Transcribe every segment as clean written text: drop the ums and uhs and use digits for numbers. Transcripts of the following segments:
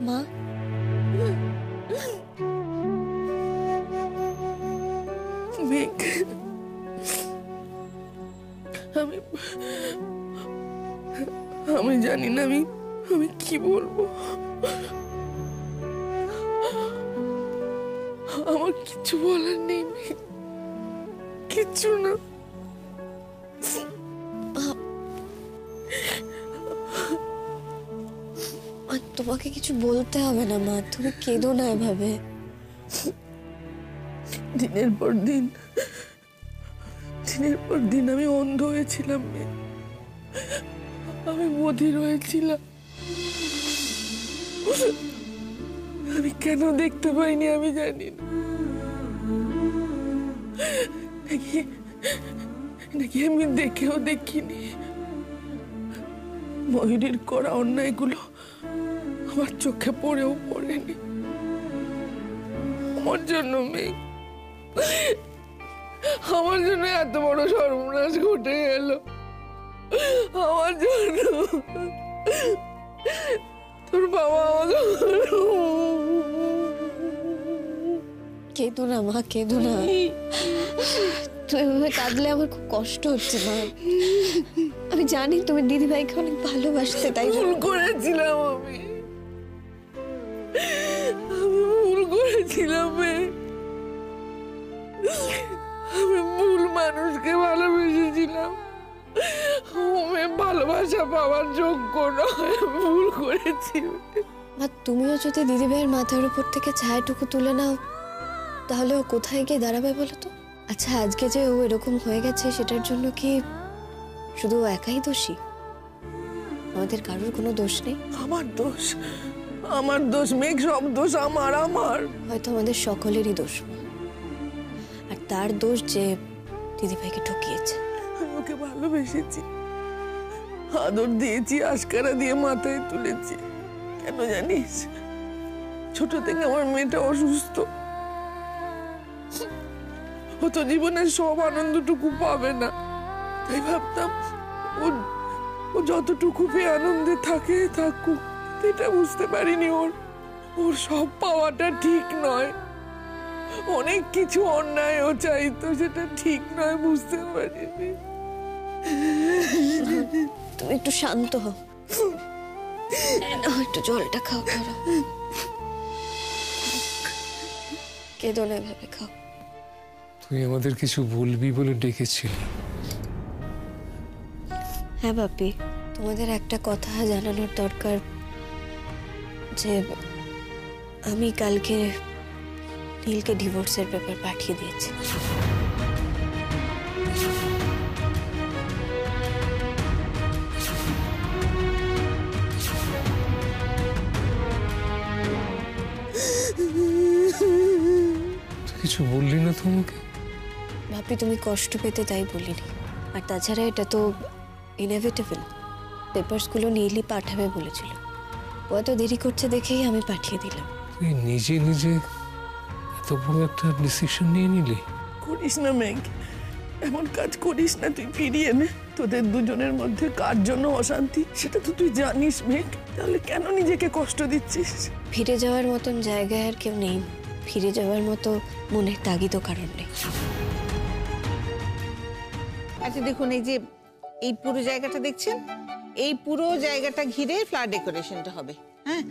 মা, মেঘ, আমি জানি না আমি কি বলবো। আমার কিছু বলার নেই, কিচ্ছু না। তোমাকে কিছু বলতে হবে না মা, তুমি কেঁদো না এভাবে। দিনের পর দিন আমি অন্ধ হয়েছিলাম, আমি বধির হয়েছিলাম। আমি কেন দেখতে পাইনি আমি জানি না। নাকি আমি দেখেও দেখিনি। ময়ূরীর করা অন্যায়গুলো আমার চোখে পড়েও পড়েনি। আমার জন্য মেঘ, আমার জন্য এত বড় সর্বনাশ ঘটে গেল। আমার জন্য তোর বাবা আমাকে। কেঁদো না মা, কেঁদো না। তুমি এভাবে কাঁদলে আমার খুব কষ্ট হচ্ছে মা। আমি জানি তুমি দিদিভাইকে অনেক ভালোবাসতে, তাই ভুল করেছিলাম আমি ভুল করেছিলাম। আমি ভুল মানুষকে ভালোবেসেছিলাম। ভালোবাসা পাওয়ার যোগ্য নয়, ভুল করেছি। মা, তুমিও যদি দিদিভাইয়ের মাথার উপর থেকে ছায়াটুকু তুলে নাও, তাহলে ও কোথায় গিয়ে দাঁড়াবে বলো তো? আচ্ছা, আজকে যে ও এরকম হয়ে গেছে সেটার জন্য কি শুধু ও একাই দোষী? আমাদের কারোর কোনো দোষ নেই? আমার দোষ মেঘ, সব দোষ আমার। হয়তো আমাদের সকলেরই দোষ, আর তার দোষ যে দিদিভাইকে ঠকিয়েছে। আমি ওকে ভালোবেসেছি, আদর দিয়েছি, আশকারা দিয়ে মাথায় তুলেছি। কেন জানিস? ছোট থেকে আমার মেয়েটা অসুস্থ, ও তো জীবনের সব আনন্দটুকু পাবে না। তাই ভাবতাম ও যতটুকু পেয়ে আনন্দে থাকুক। এটা বুঝতে পারিনি ওর সব পাওয়াটা ঠিক নয়। অনেক কিছু অন্যায় ও চাইতো, সেটা ঠিক নয়, বুঝতে পারিনি। তুমি একটু শান্ত হও, একটু জলটা খাও, করো, কেঁদো না এভাবে, খাও। তুই আমাদের কিছু বলবি বলে ডেকেছিলি? হ্যাঁ বাপি, তোমাদের একটা কথা জানানোর দরকার যে আমি কালকে নীলকে ডিভোর্সের পেপার পাঠিয়ে দিয়েছি। কিছু বললি না তোমাকে? বাপি, তুমি কষ্ট পেতে তাই বলিনি। আর তাছাড়া এটা তো ইনএভিটেবল, পেপারসগুলো নীলই পাঠাবে বলেছিল। ও এত দেরি করছে দেখেই আমি পাঠিয়ে দিলাম। তুই নিজে এত বড় একটা ডিসিশন নিয়ে নিলি? করিস না মেঘ, এমন কাজ করিস না। তুই ফিরিয়ে নে। তোদের দুজনের মধ্যে কার জন্য অশান্তি সেটা তো তুই জানিস মেঘ। তাহলে কেন নিজেকে কষ্ট দিচ্ছিস? ফিরে যাওয়ার মতন জায়গায় আর কেউ নেই। ফিরে যাওয়ার মতো মনের তাগিদও কারণ নেই। আচ্ছা দেখুন, এই যে এই পুরো জায়গাটা দেখছেন, এই পুরো জায়গাটা ঘিরে ফ্লাওয়ার ডেকোরেশনটা হবে। হ্যাঁ,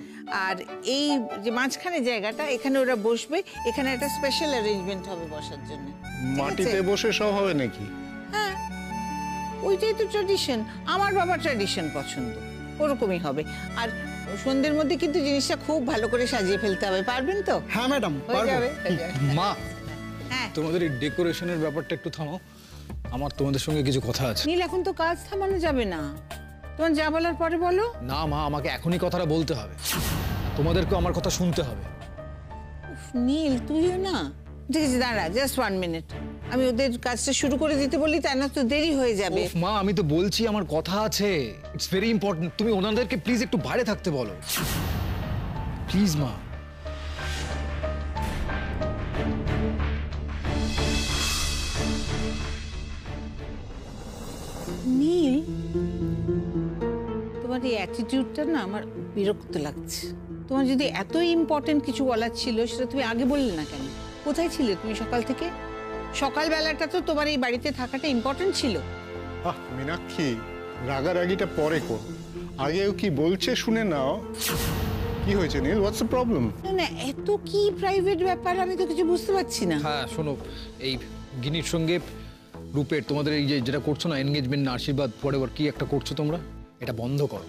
আর এই যে মাঝখানে জায়গাটা, এখানে ওরা বসবে। এখানে একটা স্পেশাল অ্যারেঞ্জমেন্ট হবে বসার জন্য। মাটিতে বসে সব হবে নাকি? হ্যাঁ, ওইটাই তো ট্র্যাডিশন। আমার বাবার ট্র্যাডিশন পছন্দ, ওরকমই হবে। আর সন্ধ্যের মধ্যে কিন্তু জিনিসটা খুব ভালো করে সাজিয়ে ফেলতে হবে। পারবেন তো? হ্যাঁ ম্যাডাম, হয়ে যাবে। মা, হ্যাঁ, তোমাদের এই ডেকোরেশনের ব্যাপারটা একটু থামাও, আমার তোমাদের সঙ্গে কিছু কথা আছে। নীল, এখন তো কাজ থামানো যাবে না। তোমার যা বলার পরে বলো। না মা, আমাকে এখনই কথাটা বলতে হবে, তোমাদেরকেও আমার কথা শুনতে হবে। নীল, তুইও না। ঠিক আছে, দাঁড়া, জাস্ট 1 মিনিট। আমি ওদের কাজটা শুরু করে দিতে বলি, তাই না তো দেরি হয়ে যাবে। মা, আমি তো বলছি আমার কথা আছে, ইটস ভেরি ইম্পর্টেন্ট। তুমি ওনাদেরকে প্লিজ একটু বাইরে থাকতে বলো, প্লিজ মা। নীল, তোমার এই অ্যাটিটিউডটা না আমার বিরক্ত লাগছে। তোমার যদি এত ইম্পর্টেন্ট কিছু বলার ছিল সেটা তুমি আগে বললে না কেন? কোথায় ছিলে তুমি সকাল থেকে? সকালবেলাটা তো তোমার এই বাড়িতে থাকাটা ইম্পর্টেন্ট ছিল। মীনাক্ষী, রাগারাগিটা পরে কর, আগেও কি বলছে শুনে নাও। কি হয়েছে নীল? What's the problem? না না, এত কি প্রাইভেট ব্যাপার আমি তো কিছু বুঝতে পারছি না। হ্যাঁ শোনো, এই গিনির সঙ্গে রূপের তোমাদের এই যে যেটা করছো না, এনগেজমেন্ট না আশীর্বাদ ফরএভার কি একটা করছো তোমরা, এটা বন্ধ করো।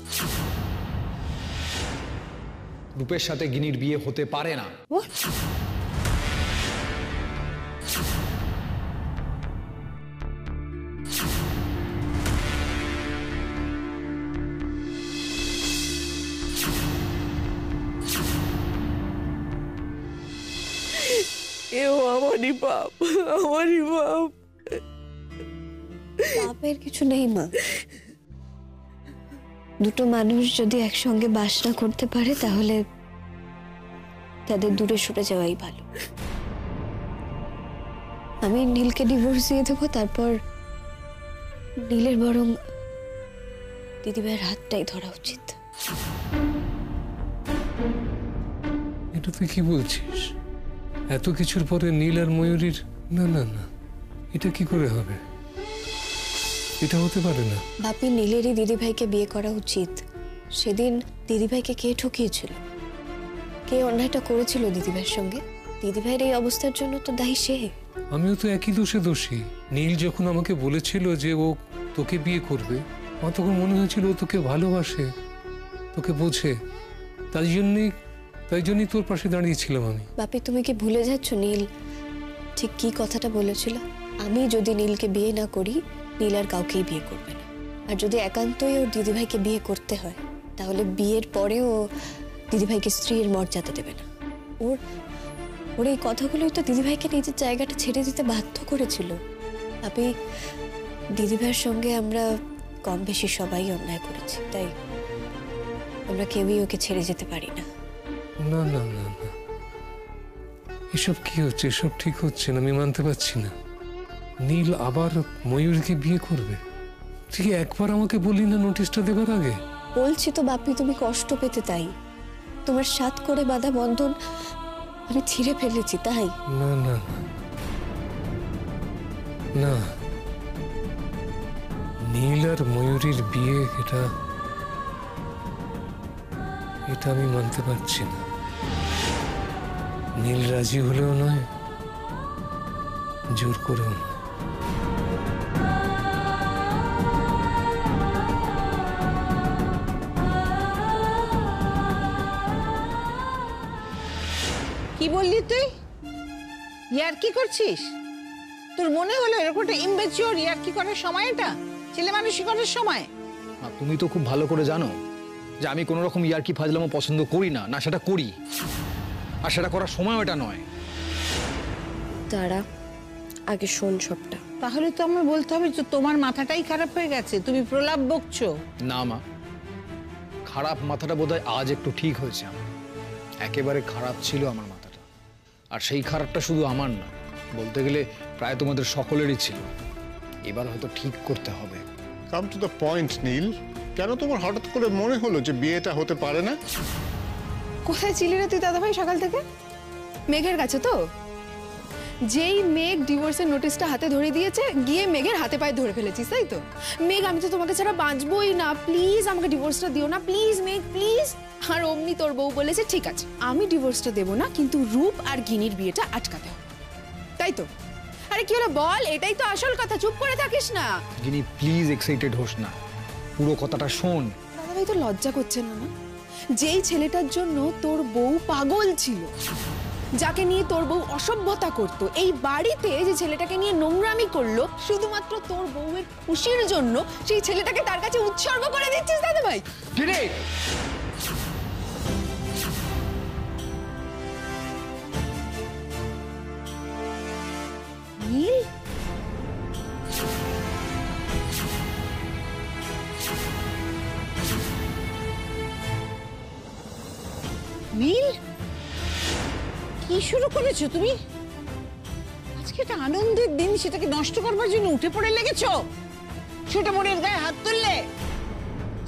রূপের সাথে গিনির বিয়ে হতে পারে না। What? এও আমারই বাপ, আমারই বাপ। পাপের কিছু নেই মা। দুটো মানুষ যদি একসঙ্গে বাস না করতে পারে তাহলে তাদের দূরে সরে যাওয়াই ভালো। আমি নীলকে ডিভোর্স দিয়ে দেবো, তারপর নীলের বরং দিদিভাইয়ের হাতটাই ধরা উচিত। এটা তুই কি বলছিস? এত কিছুর পরে নীল আর ময়ূরীর? না না না, এটা কি করে হবে? এটা হতে পারে না। বাপি, নীলেরই দিদিভাইকে বিয়ে করা উচিত। সেদিন দিদিভাইকে কে ঠকিয়েছিল? কে অন্যায়টা করেছিল দিদিভাইয়ের সঙ্গে? দিদিভাইয়ের এই অবস্থার জন্য তো দায়ী সে। আমিও তো একই দোষে দোষী। নীল যখন আমাকে বলেছিল যে ও তোকে বিয়ে করবে, আমার তখন মনে হয়েছিল ও তোকে ভালোবাসে, তোকে বোঝে। তাই জন্যই তোর পাশে দাঁড়িয়েছিলাম আমি। বাপি, তুমি কি ভুলে যাচ্ছ নীল ঠিক কি কথাটা বলেছিল? আমি যদি নীলকে বিয়ে না করি, নীল আর কাউকেই বিয়ে করবে না। আর যদি একান্তই ওর দিদিভাইকে বিয়ে করতে হয়, তাহলে বিয়ের পরেও দিদিভাইকে স্ত্রীর মর্যাদা দেবে না। ওর এই কথাগুলোই তো দিদিভাইকে নিজের জায়গাটা ছেড়ে দিতে বাধ্য করেছিল। আপনি দিদিভাইয়ের সঙ্গে আমরা কম বেশি সবাই অন্যায় করেছি, তাই আমরা কেউই ওকে ছেড়ে যেতে পারি না। না না না না, এসব কি হচ্ছে? এসব ঠিক হচ্ছে না, আমি মানতে পারছি না। নীল আবার ময়ূরকে বিয়ে করবে? তুই একবার আমাকে বললি না নোটিশটা দেবার আগে? বলছি তো বাপি, তুমি কষ্ট পেতে, তাই তোমার সাথ করে বাঁধা বন্ধন আমি ছিঁড়ে ফেলেছি, তাই। না না না না, নীল আর ময়ূরীর বিয়ে, এটা আমি মানতে পারছি না। নীল রাজি হলেও নয়, জোর করেও নয়। কি বললি তুই? ইয়ার কি করছিস? তোর মনে হলো এরকম একটা ইম্যাচিওর ইয়ার কি করার সময়? এটা ছেলে মানুষই করার সময়? তুমি তো খুব ভালো করে জানো যে আমি কোনো রকম ইয়ার্কি ফাজলামো পছন্দ করি না, না সেটা করি, আর সেটা করার সময় এটা নয়। তারা আগে শোন সবটা। তাহলে তো আমার বলতে হবে যে তোমার মাথাটাই খারাপ হয়ে গেছে, তুমি প্রলাপ বকছো। না মা, খারাপ মাথাটা বোধহয় আজ একটু ঠিক হয়েছে। আমার একেবারে খারাপ ছিল আমার মাথাটা, আর সেই খারাপটা শুধু আমার না, বলতে গেলে প্রায় তোমাদের সকলেরই ছিল। এবার হয়তো ঠিক করতে হবে। কাম টু দ্য পয়েন্ট নীল, কেন তোমার হঠাৎ করে মনে হলো যে বিয়েটা হতে পারে না? কোথায় ছিলি রে তুই দাদাভাই সকাল থেকে? মেঘের কাছে তো। যেই মেঘ ডিভোর্সের নোটিশটা হাতে ধরে দিয়েছে, গিয়ে মেঘের হাতে পায়ে ধরে ফেলেছিস, তাই তো? মেঘ, আমি তো তোমাকে ছাড়া বাঁচবই না, প্লিজ আমাকে ডিভোর্সটা দিও না, প্লিজ মেঘ প্লিজ। আর অমনি তোর বউ বলেছে ঠিক আছে আমি ডিভোর্সটা দেবো না, কিন্তু রূপ আর গিনির বিয়েটা আটকাতে হবে, তাই তো? আরে কি হলো বল, এটাই তো আসল কথা, চুপ করে থাকিস না। গিনি প্লিজ এক্সাইটেড হোস না, পুরো কথাটা শোন। দাদাভাই তো লজ্জা করছে না? না, যেই ছেলেটার জন্য তোর বউ পাগল ছিল, যাকে নিয়ে তোর বউ অসভ্যতা করতো, এই বাড়িতে যে ছেলেটাকে নিয়ে নোংরামি করলো, শুধুমাত্র তোর বউয়ের খুশির জন্য সেই ছেলেটাকে তার কাছে উৎসর্গ করে দিচ্ছিস দাদাভাই। গিনি, নীল, নীল, কি শুরু করেছো তুমি? আজকে একটা আনন্দের দিন, সেটাকে নষ্ট করবার জন্য উঠে পড়ে লেগেছো। ছোট বোনের গায়ে হাত তুললে,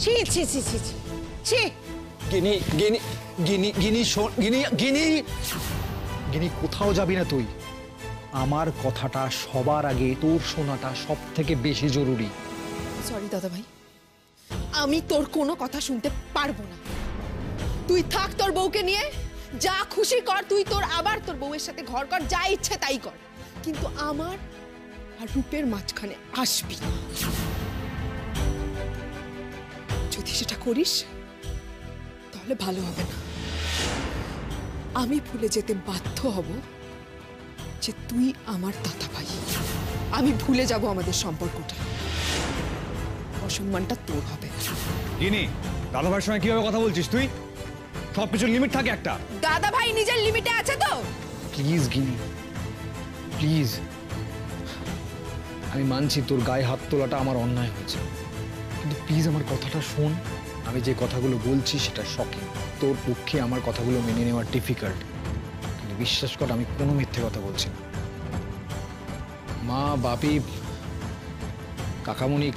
ছি ছি ছি ছি ছি ছি। গিনি গিনি গিনি গিনি শোন, গিনি গিনি গিনি, কোথাও যাবি না তুই। আমার কথাটা সবার আগে, তোর শোনাটা সব থেকে বেশি জরুরি। সরি দাদা ভাই, আমি তোর কোনো কথা শুনতে পারবো না। তুই থাক তোর বউকে নিয়ে, যা খুশি কর তুই, তোর আবার তোর বউয়ের সাথে ঘর কর, যা ইচ্ছে তাই কর, কিন্তু আমার আর রূপের মাঝখানে আসবি না। যদি সেটা করিস তাহলে ভালো হবে না। আমি ভুলে যেতে বাধ্য হব যে তুই আমার দাদা ভাই। আমি ভুলে যাব আমাদের সম্পর্কটা, অসম্মানটা তোর হবে। গিনি, দাদা ভাইয়ের সঙ্গে কিভাবে কথা বলছিস তুই? সবকিছুর লিমিট থাকে একটা। দাদা ভাই নিজের লিমিটে আছে তো। Please Guinea, please. আমি মানছি তোর গায়ে হাত তোলাটা আমার অন্যায় হয়েছে, কিন্তু প্লিজ আমার কথাটা শোন। আমি যে কথাগুলো বলছি সেটা শকিং, তোর পক্ষে আমার কথাগুলো মেনে নেওয়া ডিফিকাল্ট, কিন্তু বিশ্বাস কর আমি কোনো মিথ্যে কথা বলছি না। মা, বাপি, কাকামণি,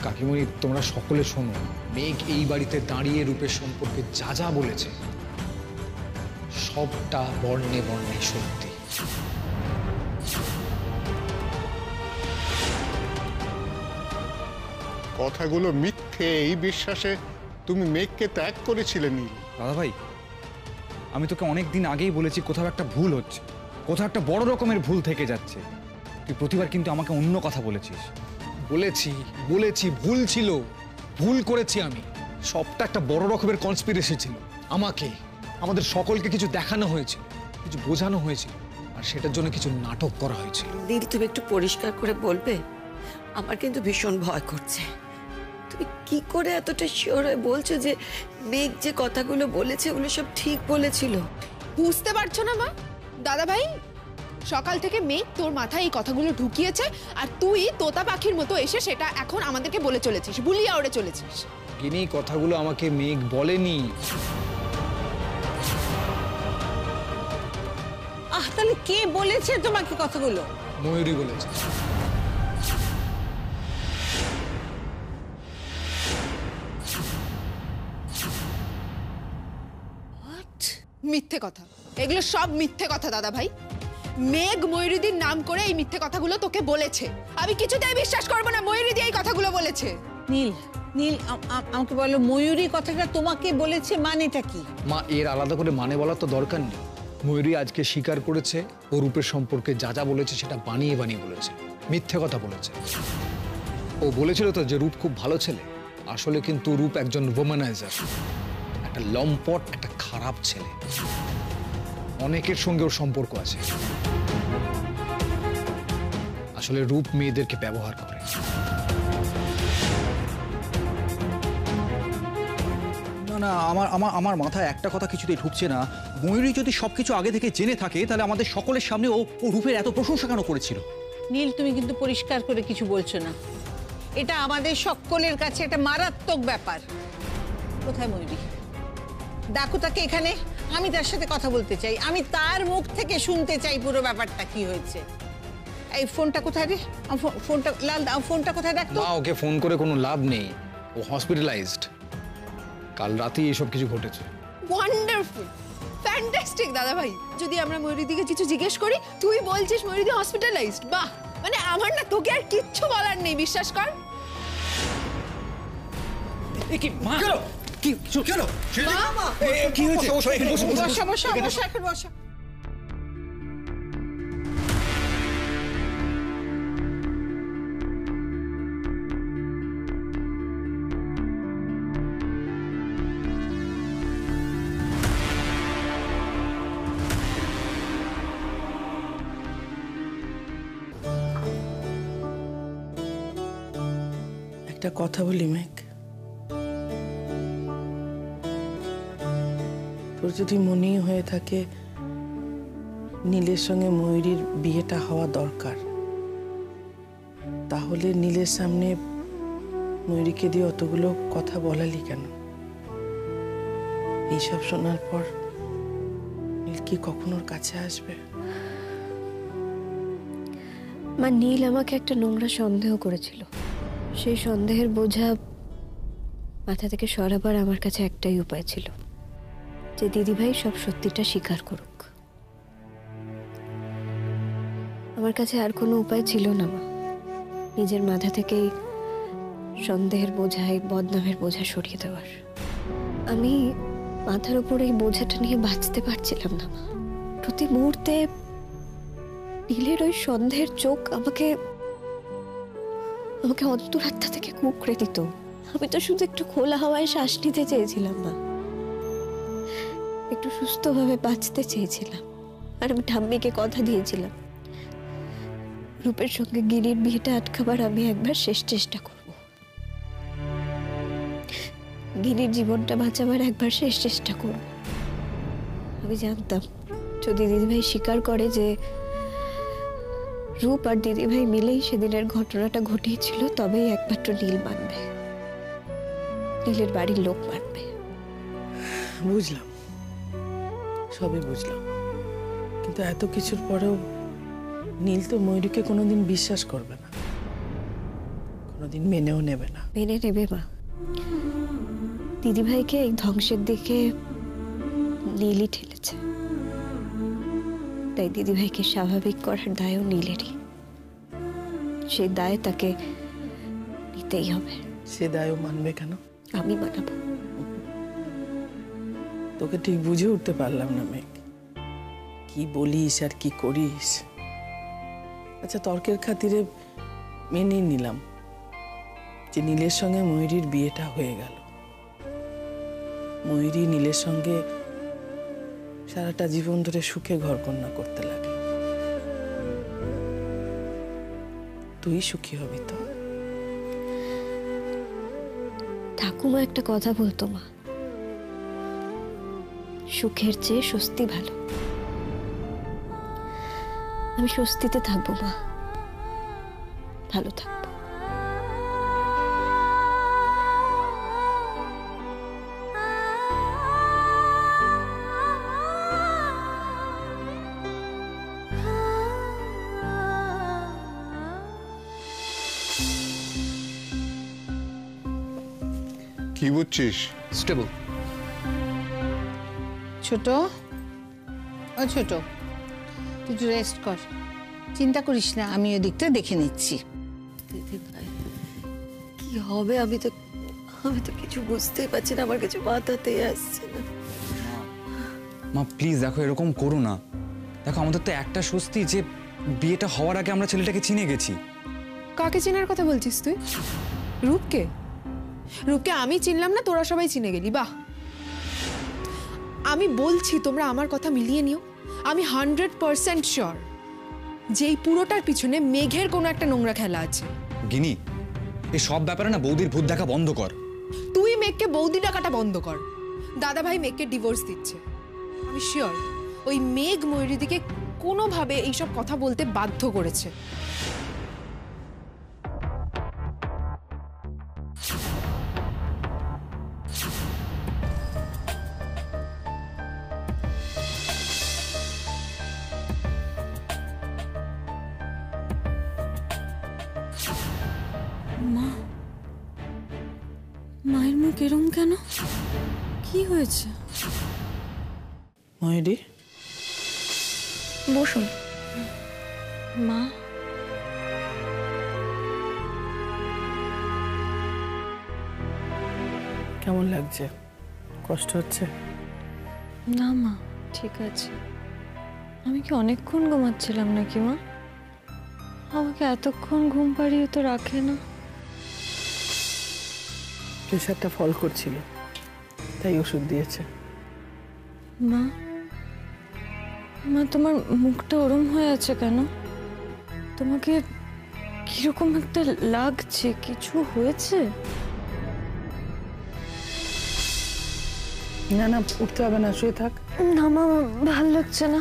কাকিমণি, তোমরা সকলে শোনো। মেঘ এই বাড়িতে দাঁড়িয়ে রূপের সম্পর্কে যা যা বলেছে সবটা বর্ণে বর্ণে সত্যি। কথাগুলো মিথ্যে এই বিশ্বাসে তুমি মেঘকে ত্যাগ করেছিলে নীল। দাদা ভাই, আমি তোকে অনেক দিন আগেই বলেছি কোথাও একটা ভুল হচ্ছে, কোথাও একটা বড় রকমের ভুল থেকে যাচ্ছে। তুই প্রতিবার কিন্তু আমাকে অন্য কথা বলেছিস। বলেছি বলেছি ভুল ছিল, ভুল করেছি আমি। সবটা একটা বড় রকমের কনস্পিরেসি ছিল। আমাকে, আমাদের সকলকে কিছু দেখানো হয়েছিল, কিছু বোঝানো হয়েছিল, আর সেটার জন্য কিছু নাটক করা হয়েছিল। নীল, তুমি একটু পরিষ্কার করে বলবে? আমার কিন্তু ভীষণ ভয় করছে। তুমি কি করে এতটা শিওর হয়ে বলছো যে মেঘ যে কথাগুলো বলেছে ওগুলো সব ঠিক বলেছিল? বুঝতে পারছো না মা? দাদা ভাই সকাল থেকে মেঘ তোর মাথায় এই কথাগুলো ঢুকিয়েছে, আর তুই তোতা পাখির মতো এসে সেটা এখন আমাদেরকে বলে চলেছিস, বুলিয়া ওড়ে চলেছিস। গিনি, কথাগুলো আমাকে মেঘ বলেনি। তাহলে কে বলেছে তোমাকে কথাগুলো? ময়ূরী বলেছে। মিথ্যে কথা, এগুলো সব মিথ্যে কথা দাদা ভাই। মেঘ ময়ূরীদির নাম করে এই মিথ্যে কথাগুলো তোকে বলেছে। আমি কিছুতেই বিশ্বাস করবো না ময়ূরীদি এই কথাগুলো বলেছে। নীল, নীল, আমাকে বলো, ময়ূরী কথাটা তোমাকে বলেছে মানেটা কি? মা, এর আলাদা করে মানে বলার তো দরকার নেই। ময়ূরী আজকে স্বীকার করেছে ও রূপের সম্পর্কে যা যা বলেছে সেটা বানিয়ে বানিয়ে বলেছে, মিথ্যে কথা বলেছে। ও বলেছিল তো যে রূপ খুব ভালো ছেলে, আসলে কিন্তু রূপ একজন ওম্যানাইজার, একটা লম্পট, একটা খারাপ ছেলে। অনেকের সঙ্গে ওর সম্পর্ক আছে। আসলে রূপ মেয়েদেরকে ব্যবহার করে। না না, আমার মাথায় একটা কথা কিছুতেই ঢুকছে না। ময়ূরী যদি সবকিছু আগে থেকে জেনে থাকে তাহলে আমাদের সকলের সামনে ও রূপের এত প্রশংসা কেন করেছিল? নীল, তুমি কিন্তু পরিষ্কার করে কিছু বলছো না। এটা আমাদের সকলের কাছে একটা মারাত্মক ব্যাপার। কোথায় ময়ূরী? ডাকো তাকে এখানে, আমি তার সাথে কথা বলতে চাই। আমি তার মুখ থেকে শুনতে চাই পুরো ব্যাপারটা কি হয়েছে। এই ফোনটা কোথায় রে? ফোনটা লাল, ফোনটা কোথায় রাখতো? না, ওকে ফোন করে কোনো লাভ নেই, ও হসপিটালাইজড। কাল রাতেই এসব কিছু ঘটেছে। ওয়ান্ডারফুল, ফ্যান্টাস্টিক দাদা ভাই। যদি আমরা ময়ূরীদিকে কিছু জিজ্ঞেস করি, তুই বলছিস ময়ূরীদি হসপিটালাইজড। বাহ, মানে আমার না তোকে আর কিচ্ছু বলার নেই, বিশ্বাস কর। কি মা, কি চলো কি হয়েছে? বসা বসা বসা, এখন বসা। একটা কথা বলি মেঘ, তোর যদি মনেই হয়ে থাকে নীলের সঙ্গে ময়ূরীর বিয়েটা হওয়া দরকার, তাহলে নীলের সামনে ময়ূরীকে দিয়ে অতগুলো কথা বলালি কেন? এইসব শোনার পর নীল কি কখনো ওর কাছে আসবে? মা, নীল আমাকে একটা নোংরা সন্দেহ করেছিল। সেই সন্দেহের বোঝা মাথা থেকে সরাবার আমার কাছে একটাই উপায় ছিল, যে দিদিভাই সব সত্যিটা স্বীকার করুক। আমার কাছে আর কোনো উপায় ছিল না মা, নিজের মাথা থেকেই সন্দেহের বোঝা, এই বদনামের বোঝা সরিয়ে দেওয়ার। আমি মাথার উপর এই বোঝাটা নিয়ে বাঁচতে পারছিলাম না মা। প্রতি মুহূর্তে নীলের ওই সন্দেহের চোখ আমাকে অন্তরাত্মা থেকে কুঁকড়ে দিত। আমি তো শুধু একটু খোলা হাওয়ায় শ্বাস নিতে চেয়েছিলাম মা, একটু সুস্থভাবে বাঁচতে চেয়েছিলাম। আর আমি ঠাম্মিকে কথা দিয়েছিলাম, রূপের সঙ্গে গিরির বিয়েটা আটকাবার আমি একবার শেষ চেষ্টা করব, গিরির জীবনটা বাঁচাবার একবার শেষ চেষ্টা করব। আমি জানতাম যদি দিদিভাই স্বীকার করে যে রূপ আর দিদিভাই মিলেই সেদিনের ঘটনাটা ঘটিয়েছিল, তবেই একমাত্র নীল মানবে, নীলের বাড়ির লোক মানবে। বুঝলাম, সবই বুঝলাম, কিন্তু এত কিছুর পরেও নীল তো ময়ূরীকে কোনোদিন বিশ্বাস করবে না, কোনোদিন মেনেও নেবে না। মেনে নেবে মা, দিদিভাইকে এই ধ্বংসের দিকে নীলই ঠেলেছে, তাই দিদিভাইকে স্বাভাবিক করার দায়ও নীলেরই। সেই দায় তাকে নিতেই হবে। সে দায়ও মানবে কেন? আমি মানাবো। তোকে ঠিক বুঝে উঠতে পারলাম না মেঘ, কি বলিস আর কি করিস। আচ্ছা, তর্কের খাতিরে মেনে নিলাম যে নীলের সঙ্গে ময়ূরীর বিয়েটা হয়ে গেল, ময়ূরী নীলের সঙ্গে সারাটা জীবন ধরে সুখে ঘরকন্যা করতে লাগলো। তুই সুখী হবি তো? ঠাকুমা একটা কথা বলতো মা, সুখের চেয়ে স্বস্তি ভালো। আমি স্বস্তিতে থাকবো মা, ভালো থাকবো। কি বুঝছিস? স্টেবল। ছোট, ও ছোট, তুই একটু রেস্ট কর, চিন্তা করিস না, আমি ওই দিকটা দেখে নিচ্ছি। দিদিভাই কি হবে? আমি তো কিছু বুঝতেই পারছি না, আমার কিছু মাথাতেই আসছে না। মা প্লিজ দেখো, এরকম করো না। দেখো, আমাদের তো একটা স্বস্তি যে বিয়েটা হওয়ার আগে আমরা ছেলেটাকে চিনে গেছি। কাকে চেনার কথা বলছিস তুই? রূপকে? রূপকে আমি চিনলাম না, তোরা সবাই চিনে গেলি? বাহ! আমি বলছি তোমরা আমার কথা মিলিয়ে নিও। আমি 100% শিওর যে এই পুরোটার পিছনে মেঘের কোনো একটা নোংরা খেলা আছে। গিনি, এই সব ব্যাপারে না বৌদির ভূত দেখা বন্ধ কর। তুই মেঘকে বৌদি ডাকাটা বন্ধ কর। দাদা ভাই মেঘকে ডিভোর্স দিচ্ছে, আমি শিওর ওই মেঘ ময়ূরীদিকে কোনোভাবে এইসব কথা বলতে বাধ্য করেছে। মায়ের মুখ এরম কেন? কি হয়েছে? ময়ূরী, বসুন। মা, কেমন লাগছে? কষ্ট হচ্ছে? না মা, ঠিক আছে। আমি কি অনেকক্ষণ ঘুমাচ্ছিলাম নাকি মা? আমাকে এতক্ষণ ঘুম পাড়িয়ে তো রাখে না। প্রেশারটা ফল করছিল, তাই ওষুধ দিয়েছে। মা, মা তোমার মুখটা ওরম হয়ে আছে কেন? তোমাকে কিরকম একটা লাগছে, কিছু হয়েছে? না না, উঠতে হবে না, শুয়ে থাক। না মা, ভাল লাগছে না,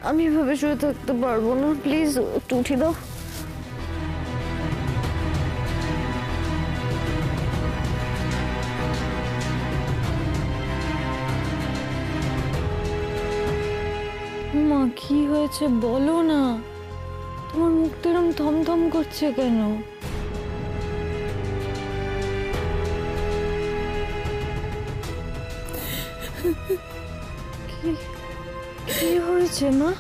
আমি এভাবে শুয়ে থাকতে পারবো না, প্লিজ একটু উঠে দাও। মা, কি হয়েছে বলো না, তোমার মুখটা এরকম থমথম করছে কেন? হয়েছে মা?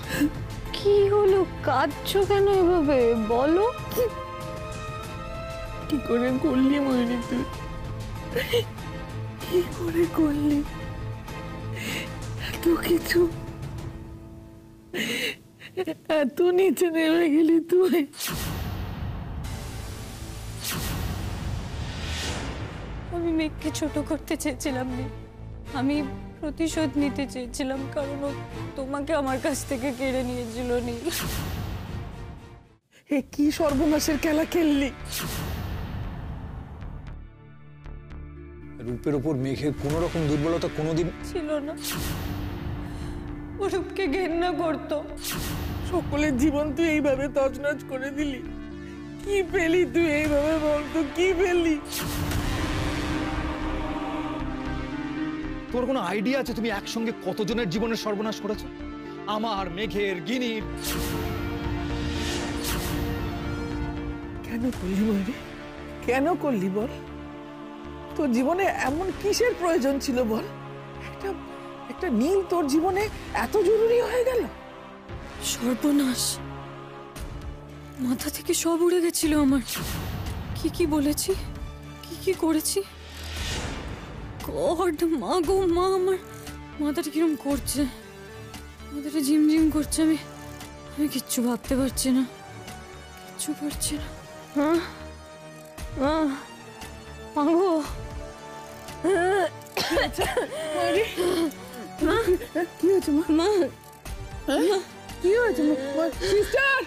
কি হলো? কাঁদছো কেন এভাবে? বলো। কি করে করলি ময়ূরী তুই? কি করে করলি এত কিছু? এত নিচে নেমে গেলি তুই? আমি মেঘকে ছোট করতে চেয়েছিলাম না, আমি প্রতিশোধ নিতে চেয়েছিলাম, কারণ ও তোমাকে আমার কাছ থেকে কেড়ে নিয়েছিল নীল। এ কি সর্বনাশের খেলা খেললি? রূপের ওপর মেঘের কোনো রকম দুর্বলতা কোনোদিন ছিল না, ও রূপকে ঘেন্না করতো। সকলের জীবন তুই এইভাবে তছনছ করে দিলি। কি পেলি তুই এইভাবে? বলতো কি পেলি? তোর কোনো আইডিয়া আছে তুমি একসঙ্গে কতজনের জীবনের সর্বনাশ করেছো? আমার, মেঘের, গিনির। কেন করলি ময়ূরী? কেন করলি বল? তোর জীবনে এমন কিসের প্রয়োজন ছিল বল? একটা একটা নীল তোর জীবনে এত জরুরি হয়ে গেল? সর্বনাশ, মাথা থেকে সব উড়ে গেছিল আমার। কি কি বলেছি, কি কি করেছি, গড, মা গো মা, আমার মাথাটা কিরম করছে, মাথাটা ঝিমঝিম করছে। আমি কিচ্ছু ভাবতে পারছি না, কিচ্ছু পারছি না। মাগো, কি হয়েছে মা? মা, কি হয়েছে? সিস্টার!